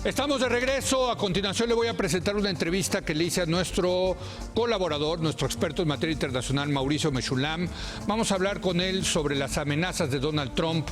Estamos de regreso. A continuación le voy a presentar una entrevista que le hice a nuestro colaborador, nuestro experto en materia internacional, Mauricio Mechulam. Vamos a hablar con él sobre las amenazas de Donald Trump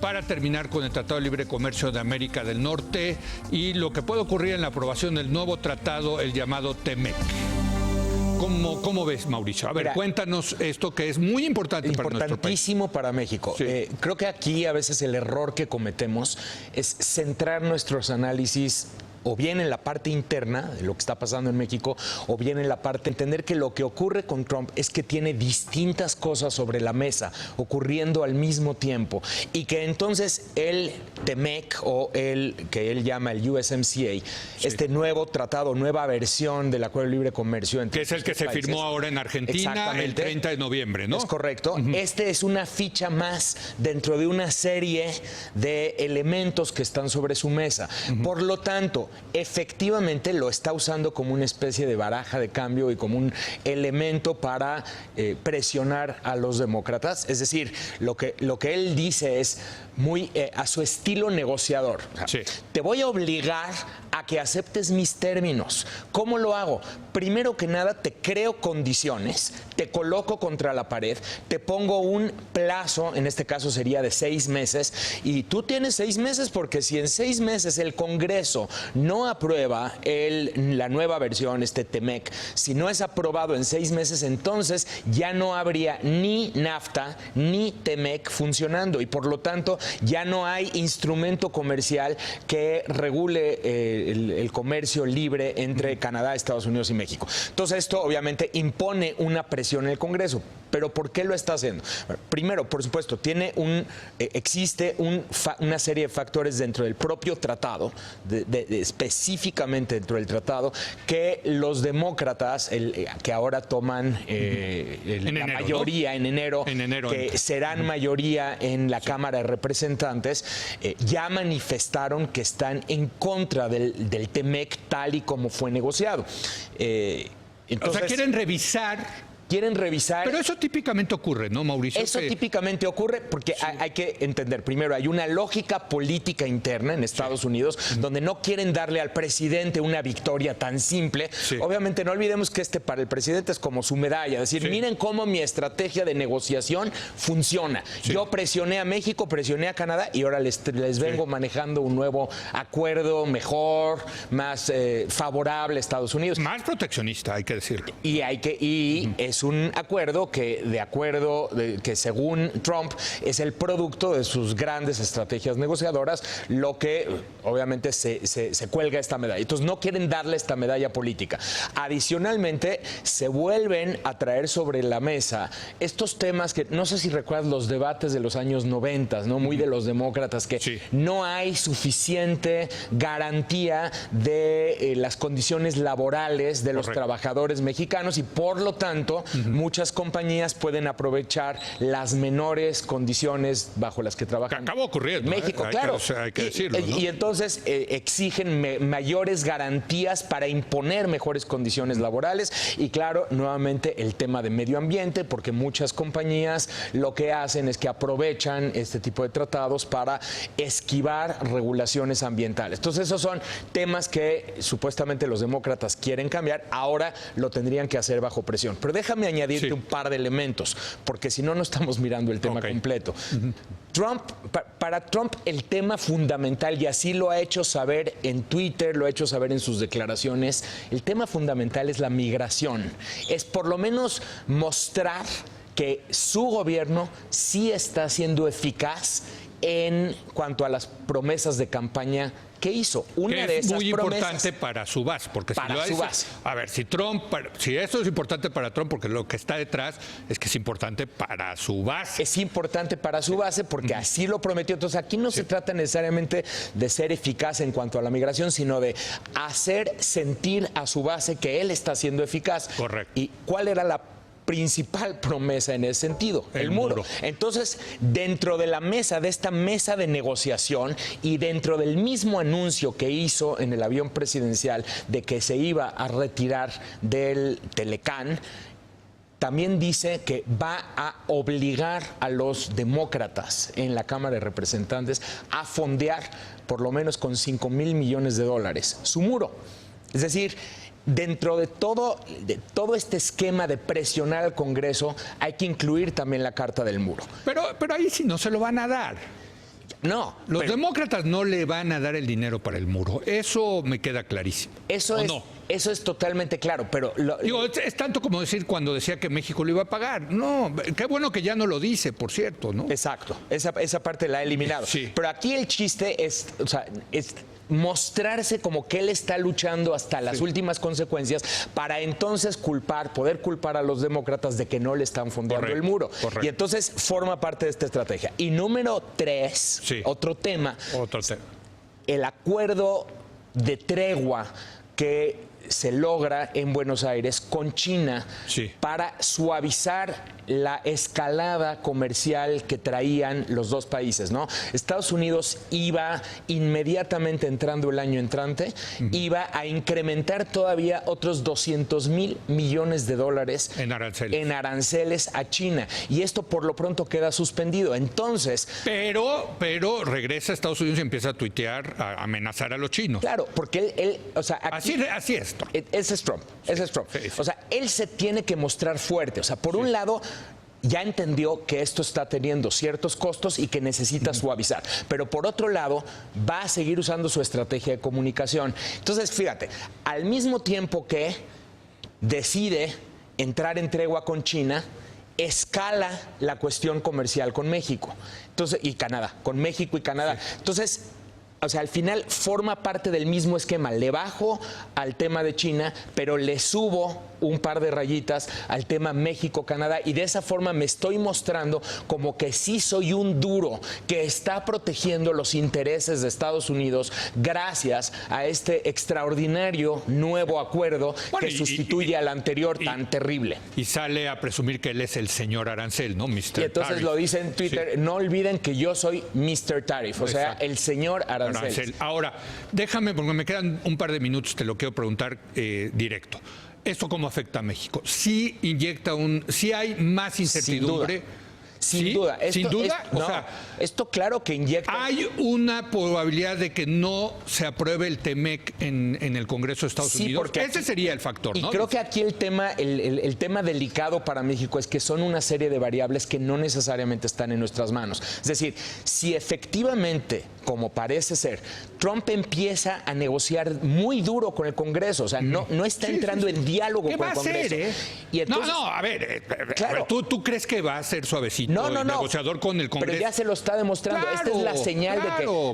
para terminar con el Tratado de Libre Comercio de América del Norte y lo que puede ocurrir en la aprobación del nuevo tratado, el llamado TEMEC. ¿Cómo ves, Mauricio? A ver, cuéntanos esto que es muy importante para nuestro país. Importantísimo para México. Sí. Creo que aquí a veces el error que cometemos es centrar nuestros análisis o bien en la parte interna de lo que está pasando en México, o bien en la parte, entender que lo que ocurre con Trump es que tiene distintas cosas sobre la mesa ocurriendo al mismo tiempo y que entonces el TEMEC o el que él llama el USMCA, este nuevo tratado, nueva versión del Acuerdo de Libre Comercio entre que es el que se firmó ahora en Argentina el 30 de noviembre, ¿no? Es correcto. Este es una ficha más dentro de una serie de elementos que están sobre su mesa. Por lo tanto, efectivamente lo está usando como una especie de baraja de cambio y como un elemento para presionar a los demócratas. Es decir, lo que él dice es muy a su estilo negociador. Sí. Te voy a obligar a que aceptes mis términos. ¿Cómo lo hago? Primero que nada, te creo condiciones, te coloco contra la pared, te pongo un plazo, en este caso sería de 6 meses, y tú tienes 6 meses porque si en 6 meses el Congreso no aprueba la nueva versión, este TEMEC, si no es aprobado en 6 meses, entonces ya no habría ni NAFTA ni TEMEC funcionando y por lo tanto ya no hay instrumento comercial que regule el comercio libre entre Canadá, Estados Unidos y México. Entonces esto obviamente impone una presión en el Congreso. ¿Pero por qué lo está haciendo? Primero, por supuesto, existe una serie de factores dentro del propio tratado, específicamente dentro del tratado, que los demócratas, que ahora toman la mayoría, ¿no? en enero, que serán mayoría en la Cámara de Representantes, ya manifestaron que están en contra del TEMEC tal y como fue negociado. Entonces, o sea, quieren revisar. Pero eso típicamente ocurre, ¿no, Mauricio? Eso típicamente ocurre porque hay que entender, primero, hay una lógica política interna en Estados Unidos donde no quieren darle al presidente una victoria tan simple. Sí. Obviamente no olvidemos que para el presidente es como su medalla, decir, miren cómo mi estrategia de negociación funciona. Sí. Yo presioné a México, presioné a Canadá y ahora les vengo manejando un nuevo acuerdo mejor, más favorable a Estados Unidos. Más proteccionista, hay que decirlo. Es un acuerdo que según Trump es el producto de sus grandes estrategias negociadoras, lo que obviamente se cuelga esta medalla. Entonces no quieren darle esta medalla política. Adicionalmente se vuelven a traer sobre la mesa estos temas que no sé si recuerdas los debates de los años 90, ¿no? Muy de los demócratas, que no hay suficiente garantía de las condiciones laborales de los trabajadores mexicanos y por lo tanto muchas compañías pueden aprovechar las menores condiciones bajo las que trabajan. Acaba ocurriendo en México, claro. Hay que decirlo, ¿no? Y entonces exigen mayores garantías para imponer mejores condiciones laborales y claro, nuevamente el tema de medio ambiente, porque muchas compañías lo que hacen es que aprovechan este tipo de tratados para esquivar regulaciones ambientales. Entonces esos son temas que supuestamente los demócratas quieren cambiar, ahora lo tendrían que hacer bajo presión. Pero déjame añadirte un par de elementos, porque si no, no estamos mirando el tema completo. Para Trump, el tema fundamental, y así lo ha hecho saber en Twitter, lo ha hecho saber en sus declaraciones, el tema fundamental es la migración. Es por lo menos mostrar que su gobierno sí está siendo eficaz en cuanto a las promesas de campaña que hizo. Una de esas promesas es muy importante para su base, porque si esto es importante para Trump, porque lo que está detrás es que es importante para su base. Es importante para su base porque así lo prometió. Entonces aquí no se trata necesariamente de ser eficaz en cuanto a la migración, sino de hacer sentir a su base que él está siendo eficaz. Correcto. ¿Y cuál era la principal promesa en ese sentido? El muro. Entonces, dentro de la mesa, de esta mesa de negociación y dentro del mismo anuncio que hizo en el avión presidencial de que se iba a retirar del Telecán, también dice que va a obligar a los demócratas en la Cámara de Representantes a fondear por lo menos con $5,000 millones su muro. Es decir, dentro de todo este esquema de presionar al Congreso, hay que incluir también la Carta del Muro. Pero ahí sí no se lo van a dar. No. Los demócratas no le van a dar el dinero para el muro. Eso me queda clarísimo. Eso es totalmente claro, pero... Digo, es tanto como decir cuando decía que México lo iba a pagar. No, qué bueno que ya no lo dice, por cierto, ¿no? Exacto, esa parte la ha eliminado. Sí. Pero aquí el chiste es mostrarse como que él está luchando hasta las últimas consecuencias para entonces poder culpar a los demócratas de que no le están fondeando el muro. Correcto. Y entonces forma parte de esta estrategia. Y número 3, otro tema, el acuerdo de tregua que se logra en Buenos Aires con China para suavizar la escalada comercial que traían los dos países, ¿no? Estados Unidos iba inmediatamente entrando el año entrante, iba a incrementar todavía otros $200,000 millones en aranceles a China, y esto por lo pronto queda suspendido. Entonces, pero regresa a Estados Unidos y empieza a tuitear, a amenazar a los chinos. Claro, porque él o sea, aquí, así es. Ese es Trump. O sea, él se tiene que mostrar fuerte. O sea, por un lado, ya entendió que esto está teniendo ciertos costos y que necesita suavizar. Pero por otro lado, va a seguir usando su estrategia de comunicación. Entonces, fíjate, al mismo tiempo que decide entrar en tregua con China, escala la cuestión comercial con México. Entonces, y Canadá, con México y Canadá. Entonces, o sea, al final forma parte del mismo esquema. Le bajo al tema de China, pero le subo un par de rayitas al tema México-Canadá, y de esa forma me estoy mostrando como que sí soy un duro que está protegiendo los intereses de Estados Unidos gracias a este extraordinario nuevo acuerdo que sustituye al anterior tan terrible. Y sale a presumir que él es el señor arancel, ¿no? Mr. Y entonces Tariff. Lo dice en Twitter, no olviden que yo soy Mr. Tariff, o sea, el señor arancel. Ahora, déjame, porque me quedan un par de minutos, te lo quiero preguntar directo. ¿Esto cómo afecta a México? ¿Sí hay más incertidumbre? Sin duda. Esto claro que inyecta... ¿Hay una probabilidad de que no se apruebe el TEMEC en el Congreso de Estados Unidos? Porque ese sería el factor, ¿no? Y creo que aquí el tema delicado para México es que son una serie de variables que no necesariamente están en nuestras manos. Es decir, si efectivamente, como parece ser, Trump empieza a negociar muy duro con el Congreso, o sea, no está entrando en diálogo con el Congreso. Y entonces, a ver, claro. ¿Tú crees que va a ser suavecito? No. Negociador con el Congreso. Pero ya se lo está demostrando. Claro, esta es la señal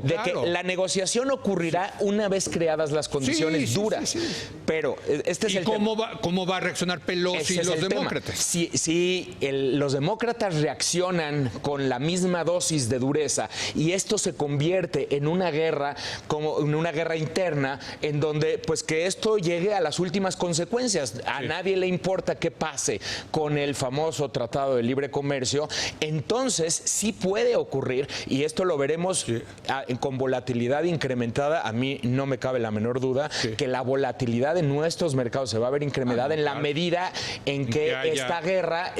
de que la negociación ocurrirá una vez creadas las condiciones duras. Sí. Pero este es el tema. ¿Cómo va a reaccionar Pelosi y los demócratas? Si los demócratas reaccionan con la misma dosis de dureza y esto se convierte en una guerra, como en una guerra interna, en donde pues que esto llegue a las últimas consecuencias. A nadie le importa qué pase con el famoso Tratado de Libre Comercio. Entonces sí puede ocurrir, y esto lo veremos con volatilidad incrementada. A mí no me cabe la menor duda que la volatilidad de nuestros mercados se va a ver incrementada en la medida en que esta guerra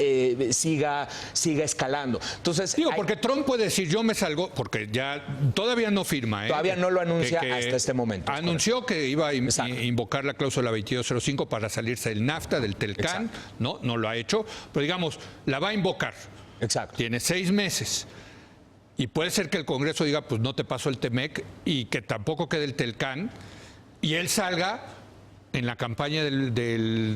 siga escalando. Entonces, porque Trump puede decir yo me salgo, porque ya todavía no firma. Todavía no lo anuncia hasta este momento. Anunció que iba a invocar la cláusula 2205 para salirse del NAFTA, del TELCAN. No lo ha hecho, pero digamos, la va a invocar. Exacto. Tiene 6 meses. Y puede ser que el Congreso diga, pues no te paso el TEMEC y que tampoco quede el TELCAN. Y él salga en la campaña del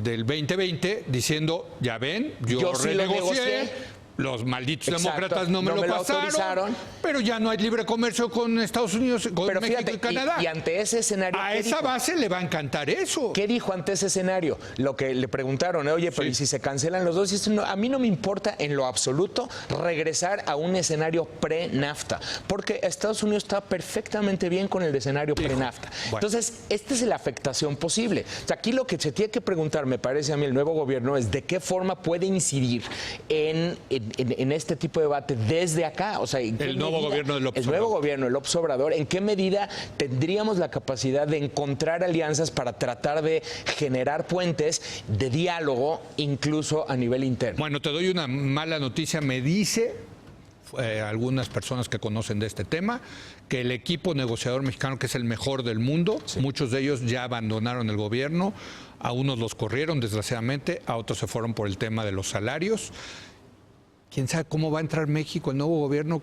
2020 diciendo, ya ven, yo renegocié. Los malditos demócratas no me lo pasaron, pero ya no hay libre comercio con Estados Unidos, con México y Canadá. Y ante ese escenario... A esa base le va a encantar eso. ¿Qué dijo ante ese escenario? Lo que le preguntaron, oye, pero ¿y si se cancelan los dos? Dice, no, a mí no me importa en lo absoluto regresar a un escenario pre-NAFTA, porque Estados Unidos está perfectamente bien con el escenario pre-NAFTA. Entonces, esta es la afectación posible. O sea, aquí lo que se tiene que preguntar, me parece a mí, el nuevo gobierno es de qué forma puede incidir en en este tipo de debate desde acá? O sea, el nuevo gobierno de López Obrador. El nuevo gobierno de López Obrador, ¿en qué medida tendríamos la capacidad de encontrar alianzas para tratar de generar puentes de diálogo, incluso a nivel interno? Bueno, te doy una mala noticia. Me dice algunas personas que conocen de este tema que el equipo negociador mexicano, que es el mejor del mundo, muchos de ellos ya abandonaron el gobierno, a unos los corrieron desgraciadamente, a otros se fueron por el tema de los salarios. ¿Quién sabe cómo va a entrar México, el nuevo gobierno,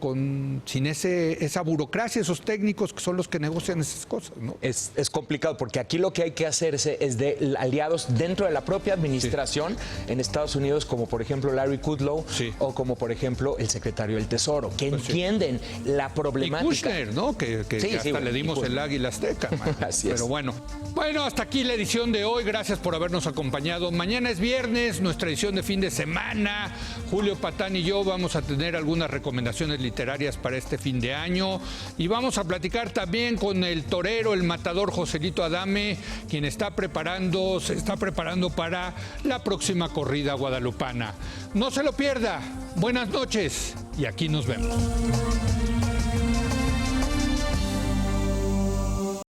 sin esa burocracia, esos técnicos que son los que negocian esas cosas, ¿no? Es complicado, porque aquí lo que hay que hacerse es de aliados dentro de la propia administración en Estados Unidos, como por ejemplo Larry Kudlow, o como por ejemplo el secretario del Tesoro, que entienden la problemática. Y Kushner, ¿no? Que hasta le dimos el Águila Azteca. Así es. Pero bueno, hasta aquí la edición de hoy. Gracias por habernos acompañado. Mañana es viernes, nuestra edición de fin de semana. Julio Patán y yo vamos a tener algunas recomendaciones literarias para este fin de año y vamos a platicar también con el torero, el matador Joselito Adame, quien se está preparando para la próxima corrida guadalupana. No se lo pierda. Buenas noches y aquí nos vemos.